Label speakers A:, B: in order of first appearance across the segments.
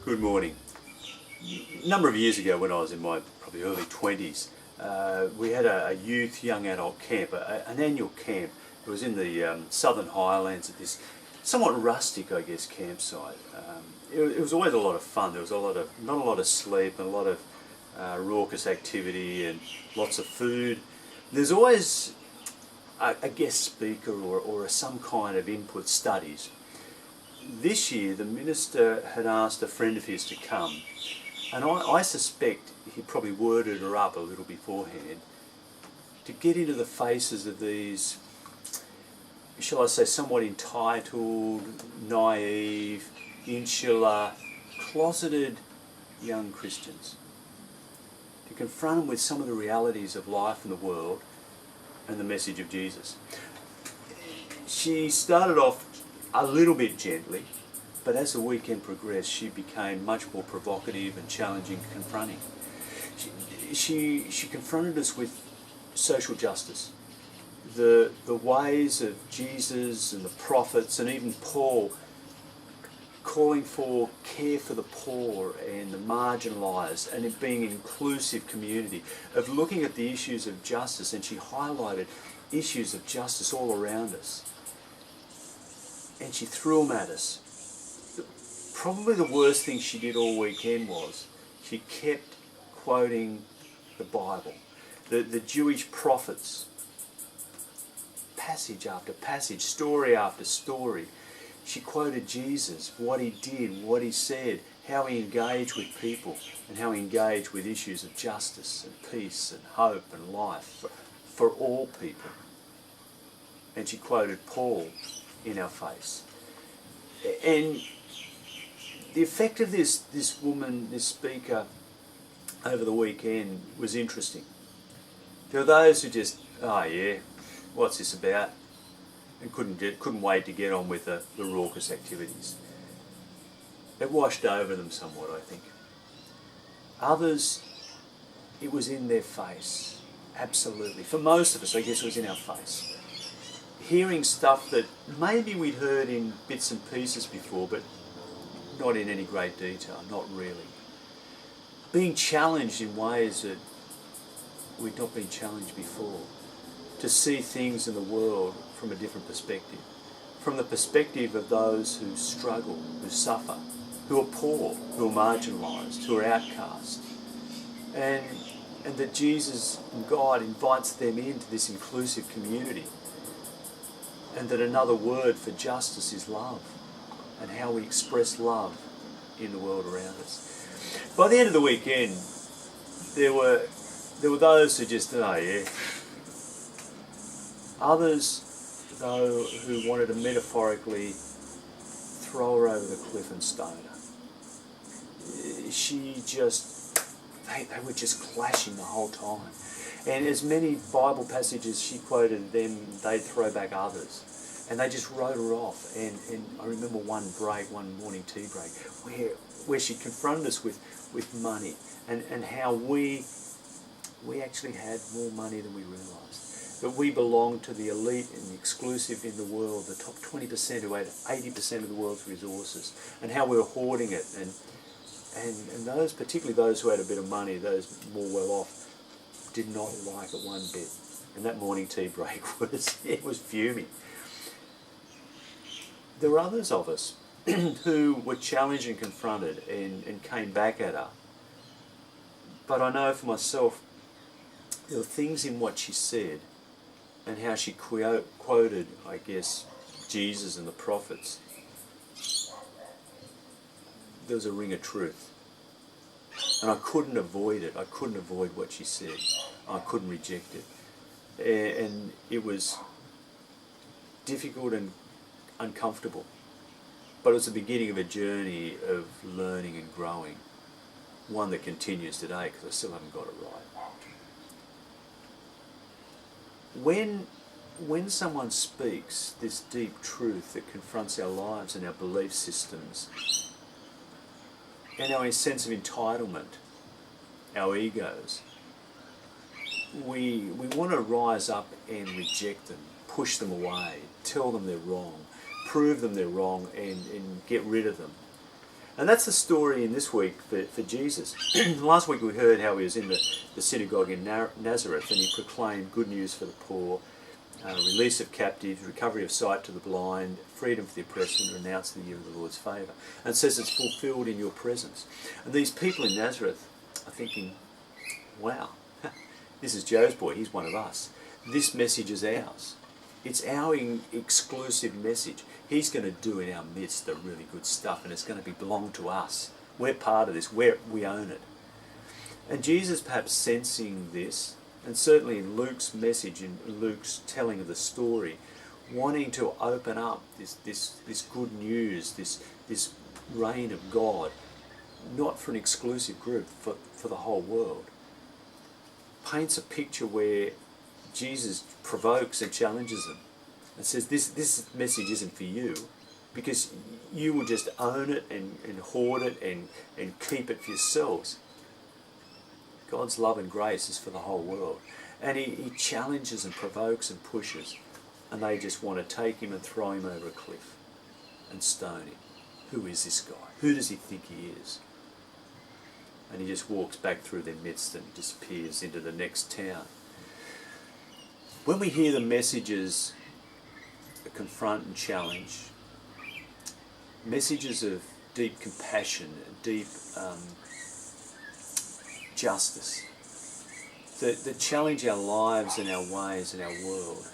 A: Good morning. A number of years ago, when I was in my probably early 20s, we had a youth young adult camp, an annual camp. It was in the southern highlands at this somewhat rustic, I guess, campsite. It was always a lot of fun. There was not a lot of sleep and a lot of raucous activity and lots of food. There's always a guest speaker or some kind of input studies. This year the minister had asked a friend of his to come, and I suspect he probably worded her up a little beforehand to get into the faces of these, shall I say, somewhat entitled, naive, insular, closeted young Christians, to confront them with some of the realities of life and the world and the message of Jesus. She started off a little bit gently, but as the weekend progressed, she became much more provocative and challenging and confronting. She confronted us with social justice, the ways of Jesus and the prophets and even Paul calling for care for the poor and the marginalised and it being an inclusive community, of looking at the issues of justice, and she highlighted issues of justice all around us. And she threw them at us. Probably the worst thing she did all weekend was she kept quoting the Bible, the Jewish prophets, passage after passage, story after story. She quoted Jesus, what he did, what he said, how he engaged with people, and how he engaged with issues of justice and peace and hope and life for all people. And she quoted Paul in our face. And the effect of this woman, this speaker, over the weekend was interesting. There were those who just, oh yeah, what's this about? And couldn't wait to get on with the raucous activities. It washed over them somewhat, I think. Others, it was in their face, absolutely. For most of us, I guess it was in our face. Hearing stuff that maybe we'd heard in bits and pieces before, but not in any great detail, not really. Being challenged in ways that we'd not been challenged before. To see things in the world from a different perspective. From the perspective of those who struggle, who suffer, who are poor, who are marginalised, who are outcast. And that Jesus and God invites them into this inclusive community. And that another word for justice is love, and how we express love in the world around us. By the end of the weekend, there were those who just, oh yeah. Others, though, who wanted to metaphorically throw her over the cliff and stone her. They were just clashing the whole time. And as many Bible passages she quoted them, they'd throw back others. And they just wrote her off. And I remember one morning tea break, where she confronted us with money and how we actually had more money than we realised. That we belonged to the elite and the exclusive in the world, the top 20% who had 80% of the world's resources, and how we were hoarding it. And those, particularly those who had a bit of money, those more well off, did not like it one bit. And that morning tea break was fuming. There were others of us who were challenged and confronted and came back at her. But I know for myself, there were things in what she said and how she quoted, I guess, Jesus and the prophets. There was a ring of truth. And I couldn't avoid it. I couldn't avoid what she said. I couldn't reject it. And it was difficult and uncomfortable. But it was the beginning of a journey of learning and growing. One that continues today, because I still haven't got it right. When someone speaks this deep truth that confronts our lives and our belief systems and our sense of entitlement, our egos, we want to rise up and reject them, push them away, tell them they're wrong, prove them they're wrong and get rid of them. And that's the story in this week for Jesus. Last week we heard how he was in the synagogue in Nazareth, and he proclaimed good news for the poor, release of captives, recovery of sight to the blind, freedom for the oppressed, and renounce the year of the Lord's favour. And it says it's fulfilled in your presence. And these people in Nazareth are thinking, wow, this is Joe's boy, he's one of us. This message is ours. It's our exclusive message. He's going to do in our midst the really good stuff, and it's going to belong to us. We're part of this. We own it. And Jesus, perhaps sensing this, and certainly in Luke's message, in Luke's telling of the story, wanting to open up this good news, this reign of God, not for an exclusive group, for the whole world, paints a picture where Jesus provokes and challenges them and says, this message isn't for you, because you will just own it and hoard it and keep it for yourselves. God's love and grace is for the whole world. And he challenges and provokes and pushes, and they just want to take him and throw him over a cliff and stone him. Who is this guy? Who does he think he is? And he just walks back through their midst and disappears into the next town. When we hear the messages that confront and challenge, messages of deep compassion, deep justice, that challenge our lives and our ways and our world,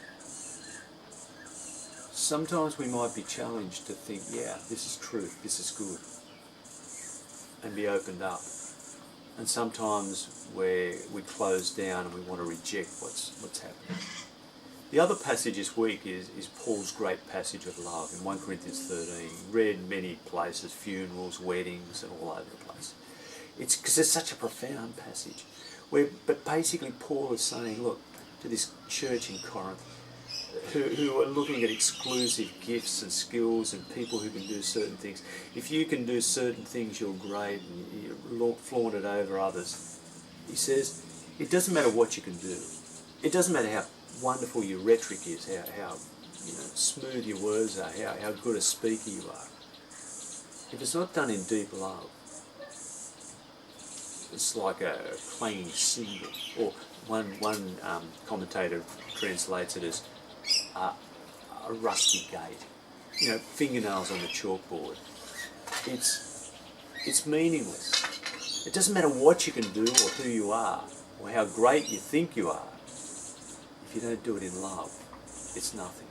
A: sometimes we might be challenged to think, yeah, this is truth, this is good, and be opened up. And sometimes we close down and we want to reject what's happening. The other passage this week is Paul's great passage of love in 1 Corinthians 13, read many places, funerals, weddings, and all over the place. It's because it's such a profound passage. But basically Paul is saying, look, to this church in Corinth, who are looking at exclusive gifts and skills and people who can do certain things. If you can do certain things, you're great, and you flaunt it over others. He says, it doesn't matter what you can do. It doesn't matter how wonderful your rhetoric is, how smooth your words are, how good a speaker you are. If it's not done in deep love, it's like a clanging cymbal. Or one commentator translates it as a rusty gate. Fingernails on the chalkboard. It's meaningless. It doesn't matter what you can do or who you are or how great you think you are. If you don't do it in love, it's nothing.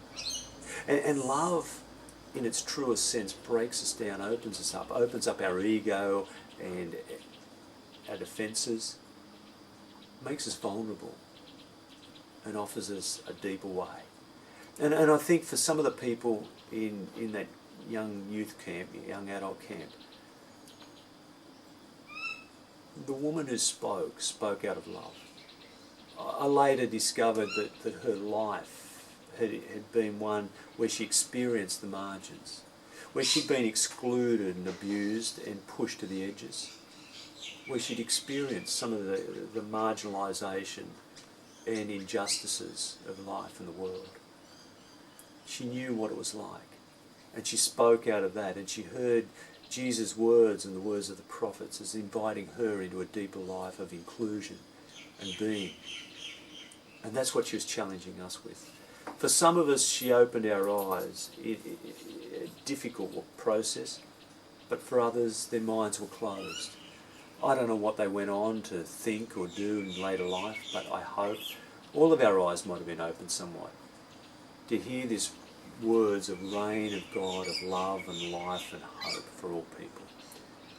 A: And love, in its truest sense, breaks us down, opens us up, opens up our ego and our defences, makes us vulnerable, and offers us a deeper way. And I think for some of the people in that young youth camp, young adult camp, the woman who spoke out of love. I later discovered that her life had been one where she experienced the margins, where she'd been excluded and abused and pushed to the edges, where she'd experienced some of the marginalisation and injustices of life in the world. She knew what it was like, and she spoke out of that, and she heard Jesus' words and the words of the prophets as inviting her into a deeper life of inclusion and being. And that's what she was challenging us with. For some of us, she opened our eyes. A difficult process, but for others, their minds were closed. I don't know what they went on to think or do in later life, but I hope all of our eyes might have been opened somewhat to hear these words of reign of God, of love and life and hope for all people.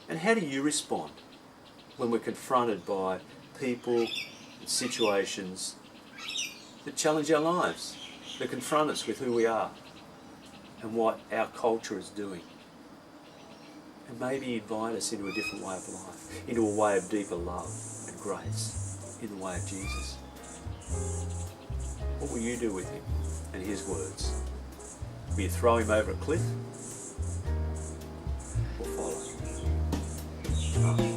A: And how do you respond when we're confronted by people and situations that challenge our lives, that confront us with who we are and what our culture is doing? And maybe invite us into a different way of life, into a way of deeper love and grace, in the way of Jesus. What will you do with him and his words? Will you throw him over a cliff or follow him?